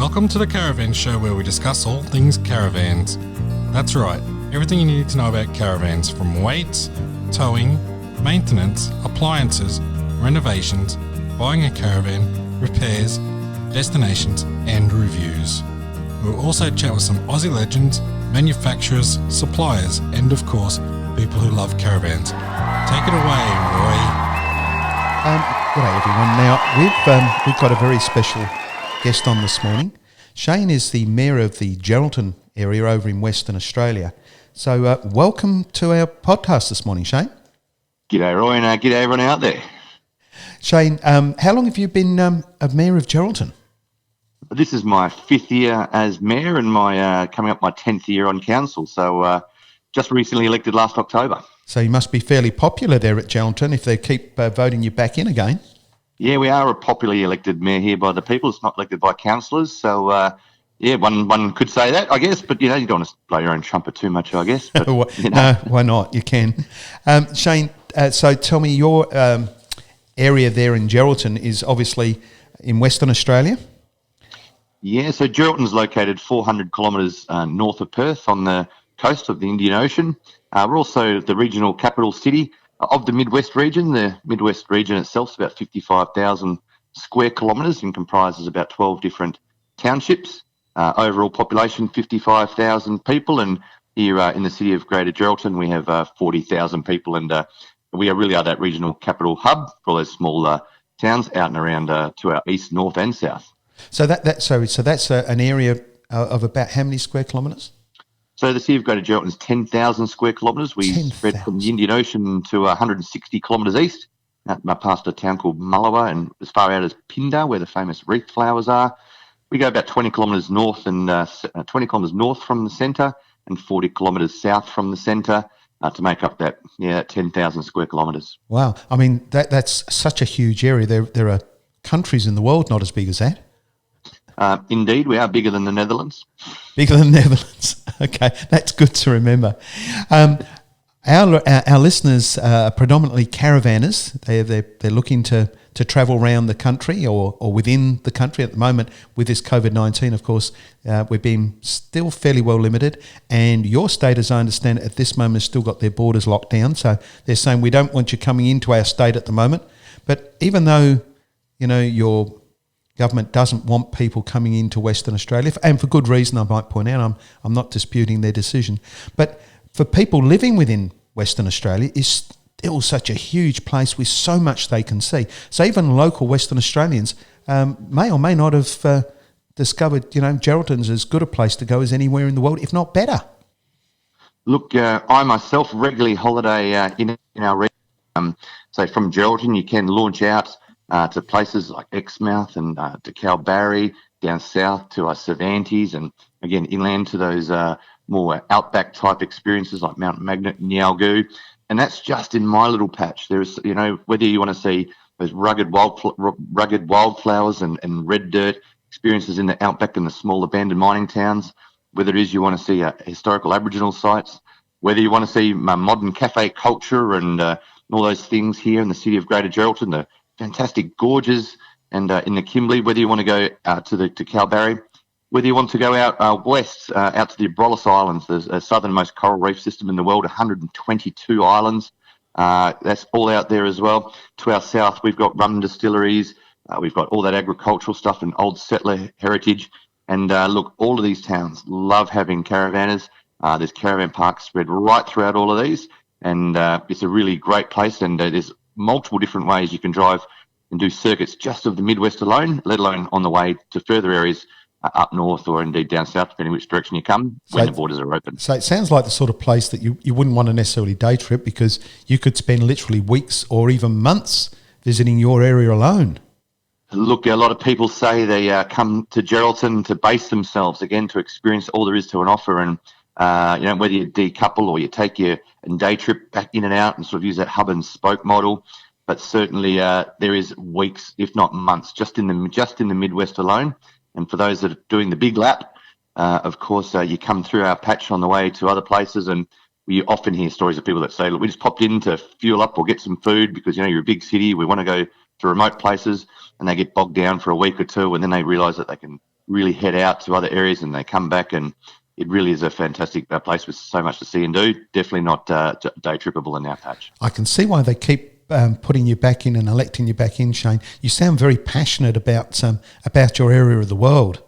Welcome to the Caravan Show, where we discuss all things caravans. That's right, everything you need to know about caravans, from weights, towing, maintenance, appliances, renovations, buying a caravan, repairs, destinations and reviews. We'll also chat with some Aussie legends, manufacturers, suppliers and of course people who love caravans. Take it away, Roy. G'day everyone. Now we've got a very special guest on this morning. Shane is the Mayor of the Geraldton area over in Western Australia. So welcome to our podcast this morning, Shane. G'day Roy, and g'day everyone out there. Shane, how long have you been a Mayor of Geraldton? This is my 5th year as Mayor and my coming up my 10th year on council. So just recently elected last October. So you must be fairly popular there at Geraldton if they keep voting you back in again. Yeah, we are a popularly elected mayor here by the people. It's not elected by councillors. So, one could say that, I guess. But, you don't want to blow your own trumpet too much, I guess. But, No, why not? You can. Shane, so tell me, your area there in Geraldton is obviously in Western Australia? Yeah, so Geraldton's located 400 kilometres north of Perth on the coast of the Indian Ocean. We're also the regional capital city of the Midwest region. The Midwest region itself is about 55,000 square kilometres and comprises about 12 different townships. Overall population, 55,000 people. And here in the city of Greater Geraldton, we have 40,000 people. And we really are that regional capital hub for all those small towns out and around to our east, north and south. So that's an area of about how many square kilometres? So the city of Greater Geraldton is 10,000 square kilometres. We 10,000. spread from the Indian Ocean to 160 kilometres east, past a town called Mullewa, and as far out as Pindar, where the famous wreath flowers are. We go about 20 kilometres north and 20 kilometres north from the centre and 40 kilometres south from the centre to make up that 10,000 square kilometres. Wow, I mean that's such a huge area. There are countries in the world not as big as that. Indeed, we are bigger than the Netherlands. Bigger than the Netherlands. Okay, that's good to remember. Our listeners are predominantly caravanners. They're looking to travel around the country or within the country at the moment. With this COVID-19, of course, we're being still fairly well limited. And your state, as I understand it, at this moment has still got their borders locked down. So they're saying we don't want you coming into our state at the moment. But even though, your government doesn't want people coming into Western Australia, and for good reason, I might point out, I'm not disputing their decision. But for people living within Western Australia, is still such a huge place with so much they can see. So even local Western Australians may or may not have discovered, Geraldton's as good a place to go as anywhere in the world, if not better. Look, I myself regularly holiday in our region. So from Geraldton, you can launch out to places like Exmouth and to Kalbarri, down south to Cervantes, and again inland to those more outback type experiences like Mount Magnet and Yalgoo. And that's just in my little patch. There's, whether you want to see those rugged wildflowers and red dirt experiences in the outback and the small abandoned mining towns, whether it is you want to see historical Aboriginal sites, whether you want to see modern cafe culture and all those things here in the city of Greater Geraldton, the fantastic gorges and in the Kimberley, whether you want to go to Kalbarri, whether you want to go out west, out to the Abrolhos Islands, the southernmost coral reef system in the world, 122 islands. That's all out there as well. To our south, we've got rum distilleries. We've got all that agricultural stuff and old settler heritage. And look, all of these towns love having caravanners. There's caravan parks spread right throughout all of these. And it's a really great place. And there's multiple different ways you can drive and do circuits just of the Midwest alone, let alone on the way to further areas up north or indeed down south, depending which direction you come when the borders are open. So it sounds like the sort of place that you wouldn't want to necessarily day trip, because you could spend literally weeks or even months visiting your area alone. Look, a lot of people say they come to Geraldton to base themselves, again, to experience all there is to an offer. And, whether you decouple or you take your day trip back in and out and sort of use that hub and spoke model. But certainly there is weeks, if not months, just in the Midwest alone. And for those that are doing the big lap, of course, you come through our patch on the way to other places, and we often hear stories of people that say, look, we just popped in to fuel up or get some food because, you're a big city. We want to go to remote places, and they get bogged down for a week or two, and then they realise that they can really head out to other areas and they come back, and it really is a fantastic place with so much to see and do. Definitely not day trippable in our patch. I can see why they keep putting you back in and electing you back in, Shane. You sound very passionate about your area of the world.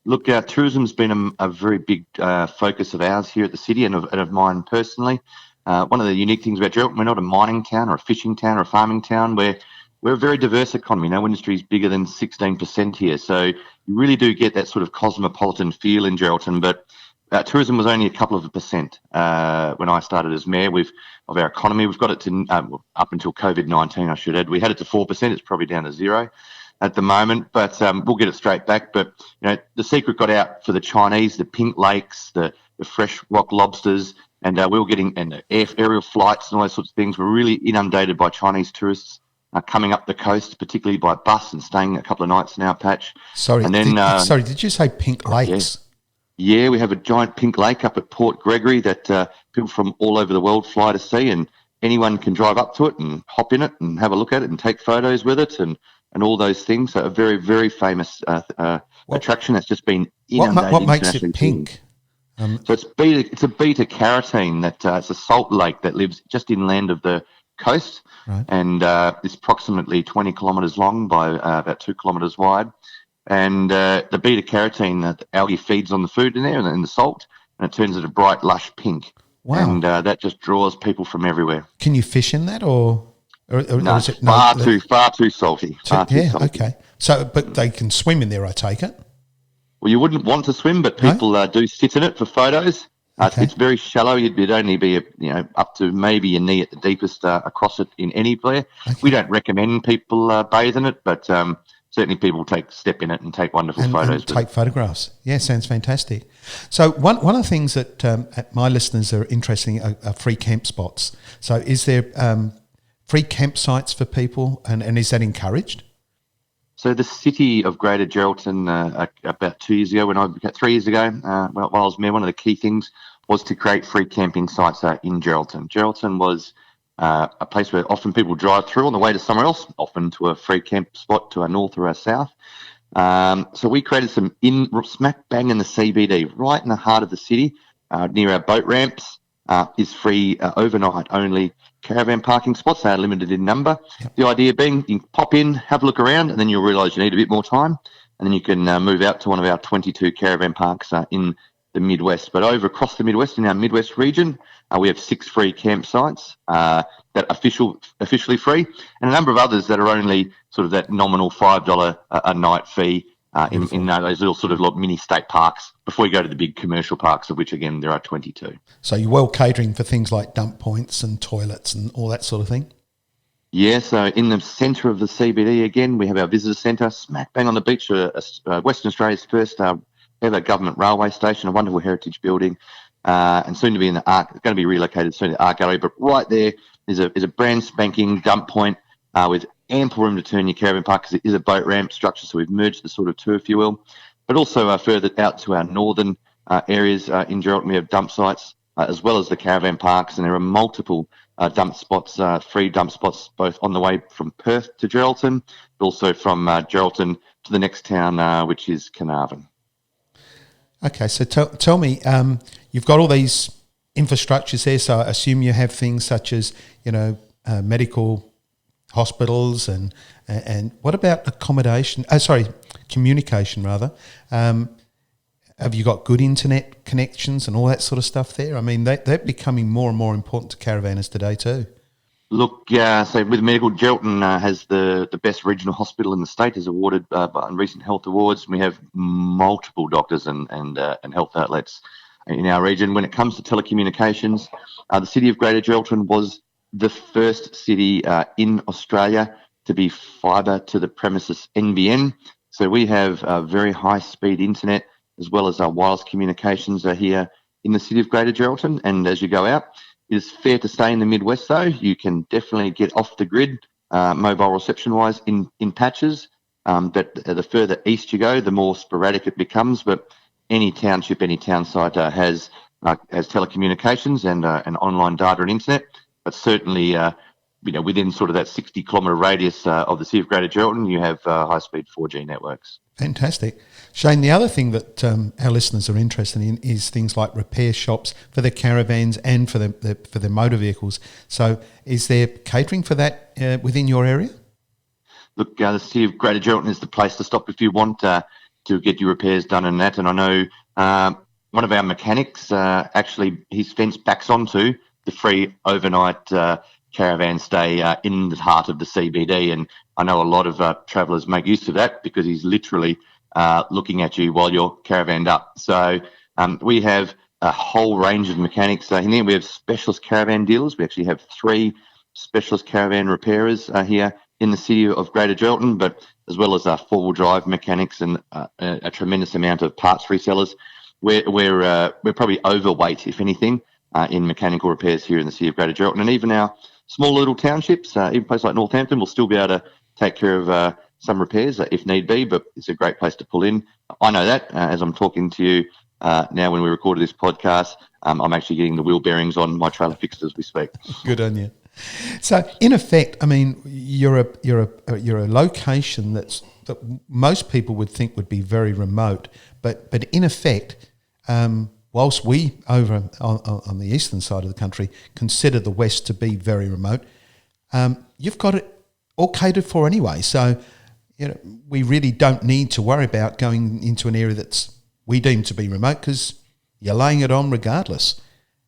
Look, tourism's been a very big focus of ours here at the city and of mine personally. One of the unique things about Geraldton, we're not a mining town or a fishing town or a farming town. We're a very diverse economy. No industry is bigger than 16% here. So you really do get that sort of cosmopolitan feel in Geraldton. But tourism was only a couple of percent when I started as mayor of our economy. We've got it to up until COVID-19, I should add. We had it to 4%. It's probably down to 0 at the moment, but we'll get it straight back. But the secret got out for the Chinese, the pink lakes, the fresh rock lobsters, and we were getting aerial flights and all those sorts of things. We're really inundated by Chinese tourists coming up the coast, particularly by bus and staying a couple of nights in our patch. Sorry, and then, did you say pink lakes? Yeah, we have a giant pink lake up at Port Gregory that people from all over the world fly to see, and anyone can drive up to it and hop in it and have a look at it and take photos with it and all those things. So a very, very famous attraction that's just been inundated. What makes it pink? So it's a beta carotene that it's a salt lake that lives just inland of the coast, right. And it's approximately 20 kilometres long by about 2 kilometres wide. And the beta carotene, the algae feeds on the food in there and the salt, and it turns it a bright, lush pink. Wow! And that just draws people from everywhere. Can you fish in that, or no, is it far too salty? Salty. Okay. So, but they can swim in there, I take it. Well, you wouldn't want to swim, but people do sit in it for photos. Okay. It's very shallow. You'd only be up to maybe your knee at the deepest across it in anywhere. Okay. We don't recommend people bathe in it, but certainly people step in it and take wonderful photos. And take photographs. Yeah, sounds fantastic. So one of the things that my listeners are interested in are free camp spots. So is there free campsites for people, and is that encouraged? So the city of Greater Geraldton, about 3 years ago, while I was mayor, one of the key things was to create free camping sites in Geraldton. Geraldton was a place where often people drive through on the way to somewhere else, often to a free camp spot to our north or our south. So we created some smack bang in the CBD, right in the heart of the city, near our boat ramps. Is free overnight only caravan parking spots. They are limited in number. Yep. The idea being you can pop in, have a look around, and then you'll realise you need a bit more time, and then you can move out to one of our 22 caravan parks in the Midwest. But across the Midwest, in our Midwest region, we have 6 free campsites that are officially free, and a number of others that are only sort of that nominal $5 a night fee in those little sort of like mini state parks before you go to the big commercial parks, of which, again, there are 22. So you're well catering for things like dump points and toilets and all that sort of thing? Yeah, so in the centre of the CBD, again, we have our visitor centre, smack bang on the beach, Western Australia's first ever government railway station, a wonderful heritage building, and soon to be in the art, going to be relocated soon to the art gallery. But right there is a brand spanking dump point with ample room to turn your caravan park, because it is a boat ramp structure, so we've merged the sort of two, if you will. But also further out to our northern areas in Geraldton, we have dump sites as well as the caravan parks, and there are multiple dump spots, free dump spots, both on the way from Perth to Geraldton, but also from Geraldton to the next town, which is Caravan. Okay, so tell me, you've got all these infrastructures there, so I assume you have things such as, medical hospitals and what about communication rather? Have you got good internet connections and all that sort of stuff there? I mean, they're becoming more and more important to caravanners today too. Look, so with medical, Geraldton has the best regional hospital in the state, is awarded by recent health awards. We have multiple doctors and health outlets in our region. When it comes to telecommunications, the city of Greater Geraldton was the first city in Australia to be fibre to the premises NBN. So we have very high-speed internet as well as our wireless communications here in the city of Greater Geraldton. And as you go out, it is fair to say in the Midwest, though, you can definitely get off the grid, mobile reception-wise, in patches. But the further east you go, the more sporadic it becomes. But any township, any town site has telecommunications and online data and internet. But certainly, within sort of that 60-kilometre radius of the city of Greater Geraldton, you have high-speed 4G networks. Fantastic. Shane, the other thing that our listeners are interested in is things like repair shops for the caravans and for the motor vehicles. So is there catering for that within your area? Look, the City of Greater Geraldton is the place to stop if you want to get your repairs done and that. And I know one of our mechanics, actually, his fence backs onto the free overnight caravan stay in the heart of the CBD. And I know a lot of travellers make use of that because he's literally looking at you while you're caravanned up. So we have a whole range of mechanics in here. We have specialist caravan dealers. We actually have 3 specialist caravan repairers here in the city of Greater Geraldton, but as well as 4-wheel drive mechanics and a tremendous amount of parts resellers. We're probably overweight, if anything, in mechanical repairs here in the city of Greater Geraldton. And even our small little townships, even places like Northampton, will still be able to take care of some repairs if need be, but it's a great place to pull in. I know that as I'm talking to you now when we recorded this podcast, I'm actually getting the wheel bearings on my trailer fixed as we speak. Good on you. So, in effect, I mean, you're a location that most people would think would be very remote, but in effect, whilst we over on the eastern side of the country consider the west to be very remote, you've got it all catered for anyway. So, we really don't need to worry about going into an area that's we deem to be remote because you're laying it on regardless.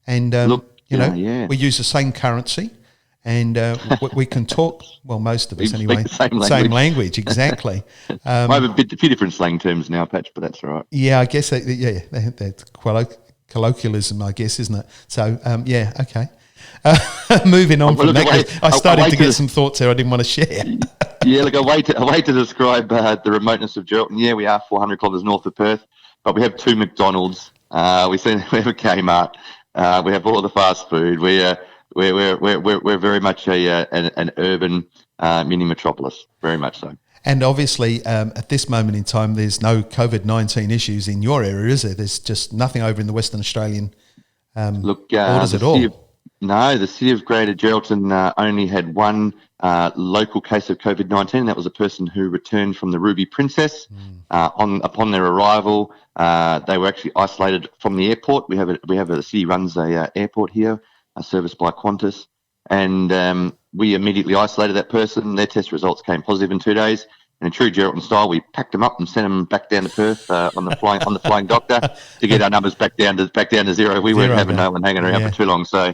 And we use the same currency. And we can talk, well, most of us anyway, same language, exactly. I have a few different slang terms now, Patch, but that's all right. Yeah, I guess, that's colloquialism, I guess, isn't it? So, okay. Moving on from that, I started to get some thoughts there I didn't want to share. Yeah, look, a way to describe the remoteness of Geraldton. Yeah, we are 400 kilometres north of Perth, but we have 2 McDonald's. We have a Kmart. We have all of the fast food. We're very much an urban mini metropolis, very much so. And obviously, at this moment in time, there's no COVID-19 issues in your area, is there? There's just nothing over in the Western Australian borders at all. The City of Greater Geraldton only had 1 local case of COVID-19. That was a person who returned from the Ruby Princess. Upon their arrival, they were actually isolated from the airport. The city runs a airport here, serviced by Qantas, and we immediately isolated that person. Their test results came positive in 2 days. And in true Geraldton style, we packed them up and sent them back down to Perth on the flying doctor to get our numbers back down to zero. We weren't having no one hanging around for too long. So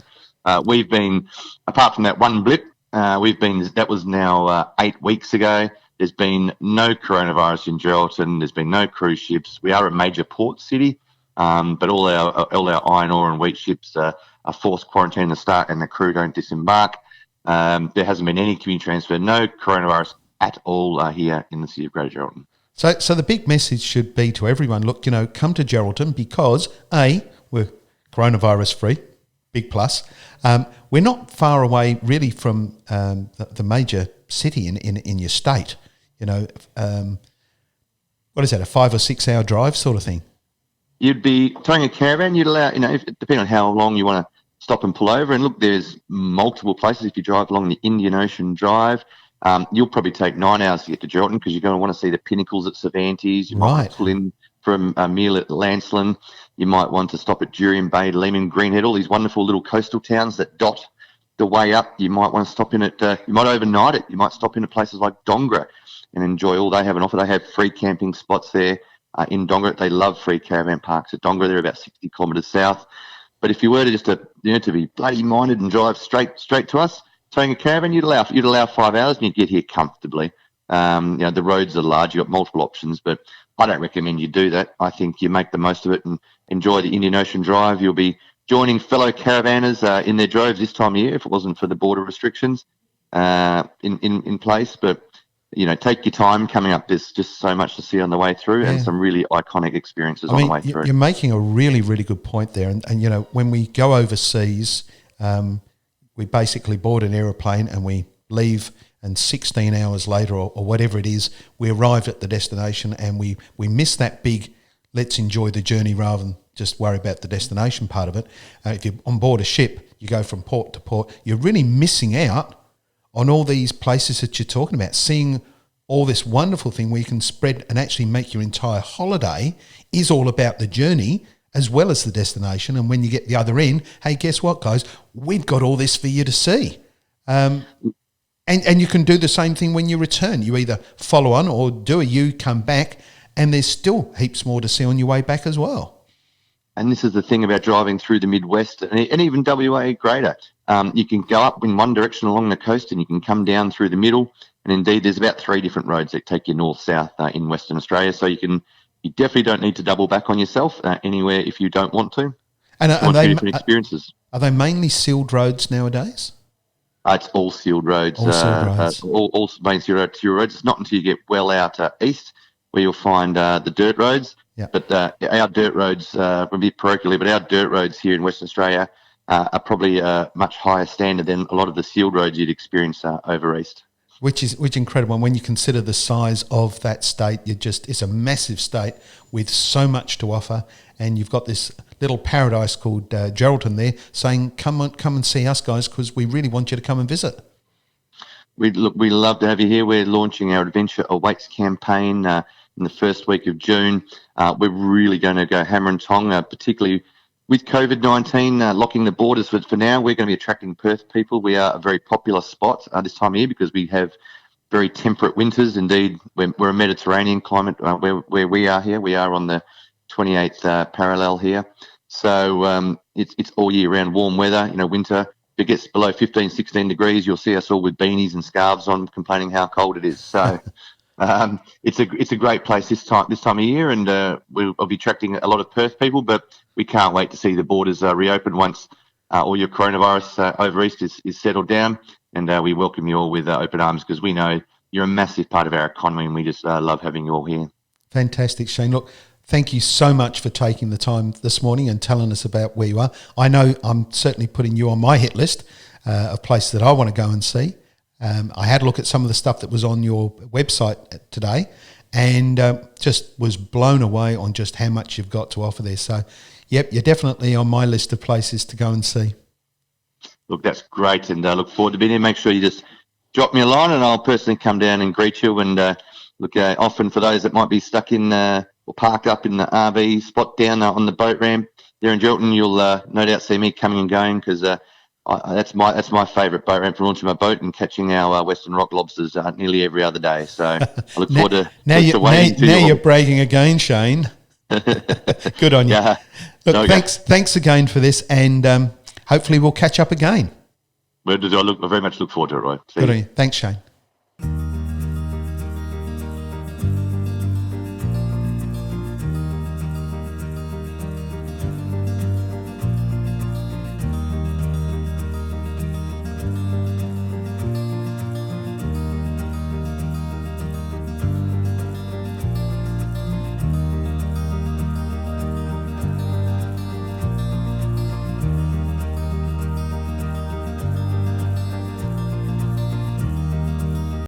we've been, apart from that one blip, that was now 8 weeks ago. There's been no coronavirus in Geraldton. There's been no cruise ships. We are a major port city, but all our iron ore and wheat ships are forced quarantine to start, and the crew don't disembark. There hasn't been any community transfer, no coronavirus at all here in the city of Greater Geraldton. So the big message should be to everyone, look, come to Geraldton because, A, we're coronavirus free, big plus. We're not far away really from the major city in your state. What is that, a 5 or 6 hour drive sort of thing? You'd be towing a caravan. You'd allow, depending on how long you want to stop and pull over. And look, there's multiple places. If you drive along the Indian Ocean Drive, you'll probably take 9 hours to get to Geraldton because you're going to want to see the pinnacles at Cervantes. You might want to pull in from Meal at Lancelin. You might want to stop at Jurien Bay, Lehman, Greenhead, all these wonderful little coastal towns that dot the way up. You might want to stop in at, you might overnight it. You might stop in at places like Dongra and enjoy all they have on offer. They have free camping spots there. In Dongra, they love free caravan parks at Dongra. They're about 60 kilometres south. But if you were to be bloody minded and drive straight to us, towing a caravan, you'd allow 5 hours and you'd get here comfortably. The roads are large. You've got multiple options, but I don't recommend you do that. I think you make the most of it and enjoy the Indian Ocean Drive. You'll be joining fellow caravanners in their droves this time of year if it wasn't for the border restrictions in place. But take your time coming up. There's just so much to see on the way through and some really iconic experiences on the way through. You're making a really, really good point there. And when we go overseas, we basically board an aeroplane and we leave, and 16 hours later or whatever it is, we arrive at the destination and we miss that big, let's enjoy the journey rather than just worry about the destination part of it. If you're on board a ship, you go from port to port, you're really missing out on all these places that you're talking about, seeing all this wonderful thing where you can spread and actually make your entire holiday is all about the journey as well as the destination. And when you get the other end, hey, guess what, guys? We've got all this for you to see. And you can do the same thing when you return. You either follow on or do a U, come back, and there's still heaps more to see on your way back as well. And this is the thing about driving through the Midwest and even WA greater. You can go up in one direction along the coast and you can come down through the middle. And indeed, there's about 3 different roads that take you north-south in Western Australia. So you definitely don't need to double back on yourself anywhere if you don't want to. And are they different experiences? Are they mainly sealed roads nowadays? It's all sealed roads. All sealed roads. All main sealed roads. It's not until you get well out east where you'll find the dirt roads. Yeah. But our dirt roads, a bit parochially, but our dirt roads here in Western Australia are probably a much higher standard than a lot of the sealed roads you'd experience over east. Which is incredible. And when you consider the size of that state, it's a massive state with so much to offer. And you've got this little paradise called Geraldton there saying, come and see us, guys, because we really want you to come and visit. We'd love to have you here. We're launching our Adventure Awaits campaign in the first week of June. We're really going to go hammer and tong, particularly with COVID-19 locking the borders for now. We're going to be attracting Perth people. We are a very popular spot this time of year because we have very temperate winters. Indeed, we're a Mediterranean climate where we are here. We are on the 28th parallel here. So it's all year round warm weather. Winter, if it gets below 15, 16 degrees, you'll see us all with beanies and scarves on complaining how cold it is. So it's a great place this time of year, and we'll be attracting a lot of Perth people, but we can't wait to see the borders reopen once all your coronavirus over east is settled down, and we welcome you all with open arms because we know you're a massive part of our economy, and we just love having you all here. Fantastic, Shane. Look, thank you so much for taking the time this morning and telling us about where you are. I know I'm certainly putting you on my hit list of places that I want to go and see. I had a look at some of the stuff that was on your website today and just was blown away on just how much you've got to offer there. So, yep, you're definitely on my list of places to go and see. Look, that's great, and I look forward to being here. Make sure you just drop me a line and I'll personally come down and greet you. And often for those that might be stuck in or parked up in the RV spot down on the boat ramp there in Geraldton, you'll no doubt see me coming and going because that's my favourite boat ramp for launching my boat and catching our Western rock lobsters nearly every other day. So I look forward to now you're bragging again, Shane. Good on you. Yeah. Look, thanks again for this, and hopefully we'll catch up again. I very much look forward to it, Roy. Good on you. Thanks, Shane.